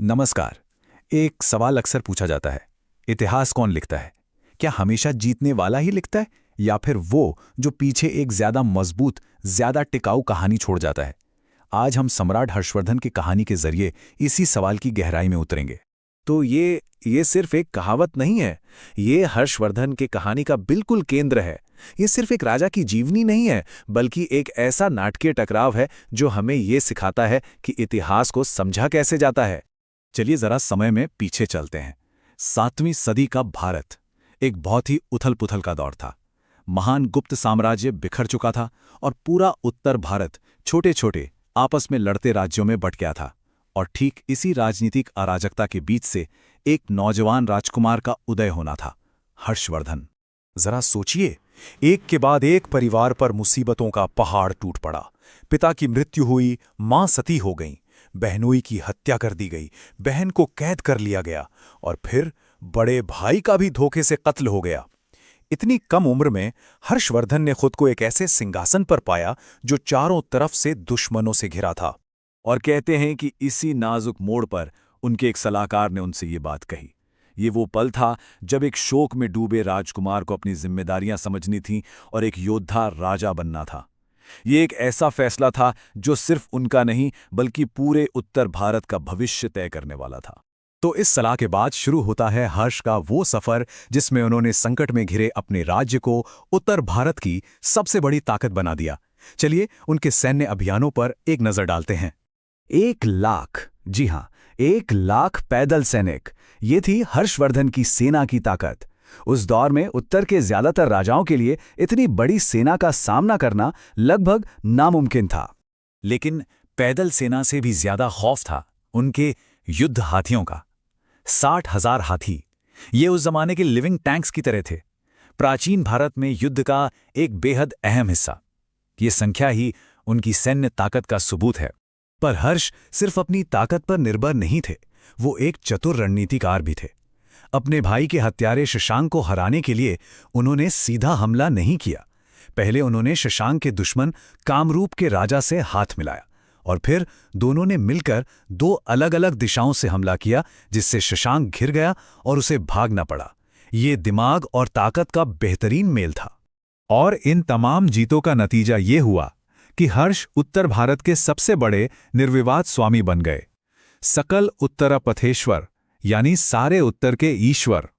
नमस्कार। एक सवाल अक्सर पूछा जाता है, इतिहास कौन लिखता है? क्या हमेशा जीतने वाला ही लिखता है या फिर वो जो पीछे एक ज्यादा मजबूत, ज्यादा टिकाऊ कहानी छोड़ जाता है? आज हम सम्राट हर्षवर्धन की कहानी के जरिए इसी सवाल की गहराई में उतरेंगे। तो ये सिर्फ एक कहावत नहीं है। ये हर्षवर्धन की कहानी का बिल्कुल केंद्र है। ये सिर्फ एक राजा की जीवनी नहीं है, बल्कि एक ऐसा नाटकीय टकराव है जो हमें ये सिखाता है कि इतिहास को समझा कैसे जाता है। चलिए जरा समय में पीछे चलते हैं। 7वीं सदी का भारत एक बहुत ही उथल-पुथल का दौर था। महान गुप्त साम्राज्य बिखर चुका था और पूरा उत्तर भारत छोटे-छोटे आपस में लड़ते राज्यों में बंट गया था। और ठीक इसी राजनीतिक अराजकता के बीच से एक नौजवान राजकुमार का उदय होना था, हर्षवर्धन। जरा सोचिए, एक के बाद एक परिवार पर मुसीबतों का पहाड़ टूट पड़ा। पिता की मृत्यु हुई, मां सती हो गईं, बहनोई की हत्या कर दी गई, बहन को कैद कर लिया गया और फिर बड़े भाई का भी धोखे से कत्ल हो गया। इतनी कम उम्र में हर्षवर्धन ने खुद को एक ऐसे सिंहासन पर पाया जो चारों तरफ से दुश्मनों से घिरा था। और कहते हैं कि इसी नाजुक मोड़ पर उनके एक सलाहकार ने उनसे ये बात कही। ये वो पल था जब एक शोक में डूबे राजकुमार को अपनी जिम्मेदारियां समझनी थीं और एक योद्धा राजा बनना था। ये एक ऐसा फैसला था जो सिर्फ उनका नहीं बल्कि पूरे उत्तर भारत का भविष्य तय करने वाला था। तो इस सलाह के बाद शुरू होता है हर्ष का वो सफर जिसमें उन्होंने संकट में घिरे अपने राज्य को उत्तर भारत की सबसे बड़ी ताकत बना दिया। चलिए उनके सैन्य अभियानों पर एक नजर डालते हैं। 1 लाख, जी हां, 1 लाख पैदल सैनिक, ये थी हर्षवर्धन की सेना की ताकत। उस दौर में उत्तर के ज्यादातर राजाओं के लिए इतनी बड़ी सेना का सामना करना लगभग नामुमकिन था। लेकिन पैदल सेना से भी ज्यादा खौफ था उनके युद्ध हाथियों का। 60,000 हाथी, ये उस जमाने के लिविंग टैंक्स की तरह थे, प्राचीन भारत में युद्ध का एक बेहद अहम हिस्सा। ये संख्या ही उनकी सैन्य ताकत का सबूत है। पर हर्ष सिर्फ अपनी ताकत पर निर्भर नहीं थे, वो एक चतुर रणनीतिकार भी थे। अपने भाई के हत्यारे शशांक को हराने के लिए उन्होंने सीधा हमला नहीं किया। पहले उन्होंने शशांक के दुश्मन कामरूप के राजा से हाथ मिलाया और फिर दोनों ने मिलकर 2 अलग-अलग दिशाओं से हमला किया, जिससे शशांक घिर गया और उसे भागना पड़ा। ये दिमाग और ताकत का बेहतरीन मेल था। और इन तमाम जीतों का नतीजा ये हुआ कि हर्ष उत्तर भारत के सबसे बड़े निर्विवाद स्वामी बन गए। सकल उत्तरपथेश्वर, यानी सारे उत्तर के ईश्वर।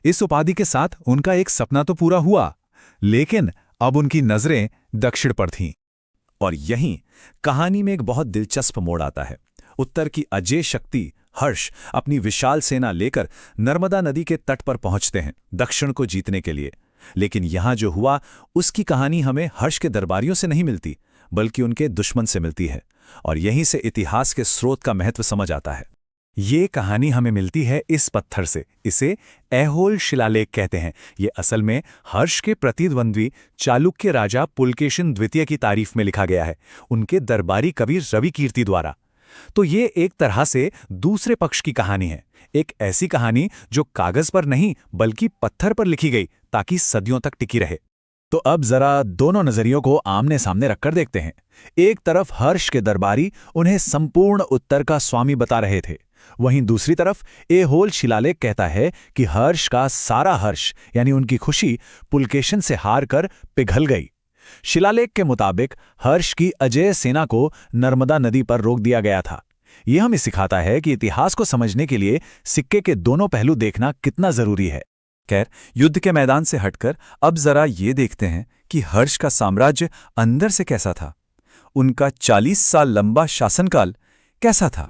इस उपाधि के साथ उनका एक सपना तो पूरा हुआ, लेकिन अब उनकी नजरें दक्षिण पर थीं। और यहीं कहानी में एक बहुत दिलचस्प मोड़ आता है। उत्तर की अजेय शक्ति हर्ष अपनी विशाल सेना लेकर नर्मदा नदी के तट पर पहुंचते हैं दक्षिण को जीतने के लिए। लेकिन यहां जो हुआ उसकी कहानी हमें हर्ष के दरबारियों से नहीं मिलती, बल्कि उनके दुश्मन से मिलती है। और यहीं से इतिहास के स्रोत का महत्व समझ आता है। ये कहानी हमें मिलती है इस पत्थर से। इसे ऐहोल शिलालेख कहते हैं। ये असल में हर्ष के प्रतिद्वंद्वी चालुक्य राजा पुलकेशिन द्वितीय की तारीफ में लिखा गया है, उनके दरबारी कवि रविकीर्ति द्वारा। तो ये एक तरह से दूसरे पक्ष की कहानी है, एक ऐसी कहानी जो कागज पर नहीं बल्कि पत्थर पर लिखी गई ताकि सदियों तक टिकी रहे। तो अब जरा दोनों नजरियों को आमने सामने रखकर देखते हैं। एक तरफ हर्ष के दरबारी उन्हें संपूर्ण उत्तर का स्वामी बता रहे थे, वहीं दूसरी तरफ ऐहोल शिलालेख कहता है कि हर्ष का सारा हर्ष यानी उनकी खुशी पुलकेशिन से हार कर पिघल गई। शिलालेख के मुताबिक हर्ष की अजेय सेना को नर्मदा नदी पर रोक दिया गया था। यह हमें सिखाता है कि इतिहास को समझने के लिए सिक्के के दोनों पहलू देखना कितना जरूरी है। खैर, युद्ध के मैदान से हटकर अब जरा ये देखते हैं कि हर्ष का साम्राज्य अंदर से कैसा था। उनका 40 साल लंबा शासनकाल कैसा था?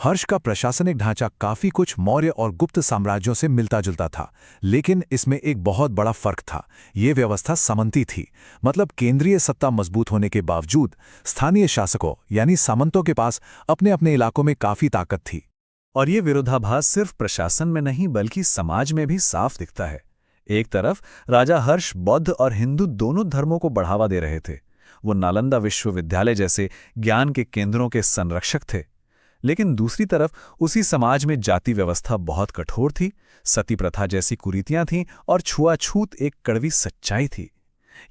हर्ष का प्रशासनिक ढांचा काफी कुछ मौर्य और गुप्त साम्राज्यों से मिलता जुलता था, लेकिन इसमें एक बहुत बड़ा फर्क था। ये व्यवस्था सामंती थी, मतलब केंद्रीय सत्ता मजबूत होने के बावजूद स्थानीय शासकों यानी सामंतों के पास अपने अपने इलाकों में काफी ताकत थी। और ये विरोधाभास सिर्फ प्रशासन में नहीं बल्कि समाज में भी साफ दिखता है। एक तरफ राजा हर्ष बौद्ध और हिंदू दोनों धर्मों को बढ़ावा दे रहे थे। वो नालंदा विश्वविद्यालय जैसे ज्ञान के केंद्रों के संरक्षक थे। लेकिन दूसरी तरफ उसी समाज में जाति व्यवस्था बहुत कठोर थी, सती प्रथा जैसी कुरीतियां थीं और छुआछूत एक कड़वी सच्चाई थी।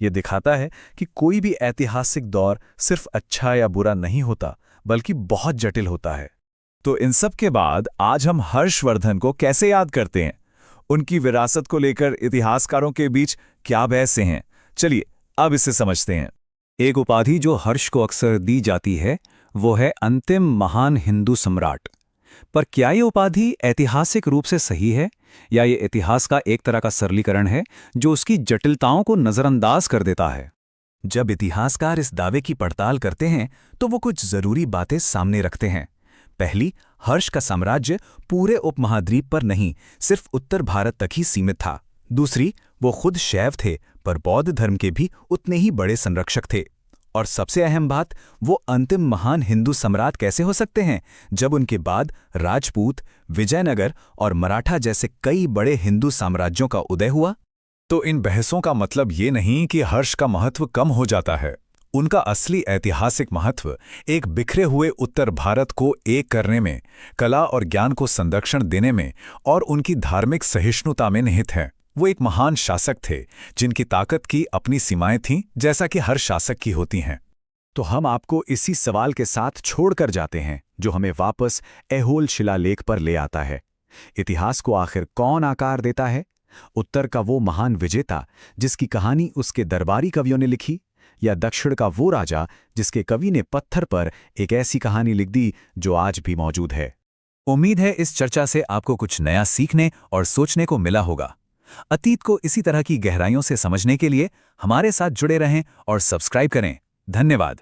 ये दिखाता है कि कोई भी ऐतिहासिक दौर सिर्फ अच्छा या बुरा नहीं होता, बल्कि बहुत जटिल होता है। तो इन सब के बाद आज हम हर्षवर्धन को कैसे याद करते हैं? उनकी विरासत को लेकर इतिहासकारों के बीच क्या बहसें हैं? चलिए अब इसे समझते हैं। एक उपाधि जो हर्ष को अक्सर दी जाती है वो है अंतिम महान हिंदू सम्राट। पर क्या ये उपाधि ऐतिहासिक रूप से सही है या ये इतिहास का एक तरह का सरलीकरण है जो उसकी जटिलताओं को नजरअंदाज कर देता है? जब इतिहासकार इस दावे की पड़ताल करते हैं तो वो कुछ जरूरी बातें सामने रखते हैं। पहली, हर्ष का साम्राज्य पूरे उपमहाद्वीप पर नहीं, सिर्फ उत्तर भारत तक ही सीमित था। दूसरी, वो खुद शैव थे पर बौद्ध धर्म के भी उतने ही बड़े संरक्षक थे। और सबसे अहम बात, वो अंतिम महान हिंदू सम्राट कैसे हो सकते हैं जब उनके बाद राजपूत, विजयनगर और मराठा जैसे कई बड़े हिंदू साम्राज्यों का उदय हुआ? तो इन बहसों का मतलब ये नहीं कि हर्ष का महत्व कम हो जाता है। उनका असली ऐतिहासिक महत्व एक बिखरे हुए उत्तर भारत को एक करने में, कला और ज्ञान को संरक्षण देने में और उनकी धार्मिक सहिष्णुता में निहित है। वो एक महान शासक थे जिनकी ताकत की अपनी सीमाएं थीं, जैसा कि हर शासक की होती हैं। तो हम आपको इसी सवाल के साथ छोड़कर जाते हैं जो हमें वापस ऐहोल शिलालेख पर ले आता है। इतिहास को आखिर कौन आकार देता है? उत्तर का वो महान विजेता जिसकी कहानी उसके दरबारी कवियों ने लिखी, या दक्षिण का वो राजा जिसके कवि ने पत्थर पर एक ऐसी कहानी लिख दी जो आज भी मौजूद है? उम्मीद है इस चर्चा से आपको कुछ नया सीखने और सोचने को मिला होगा। अतीत को इसी तरह की गहराइयों से समझने के लिए हमारे साथ जुड़े रहें और सब्सक्राइब करें। धन्यवाद।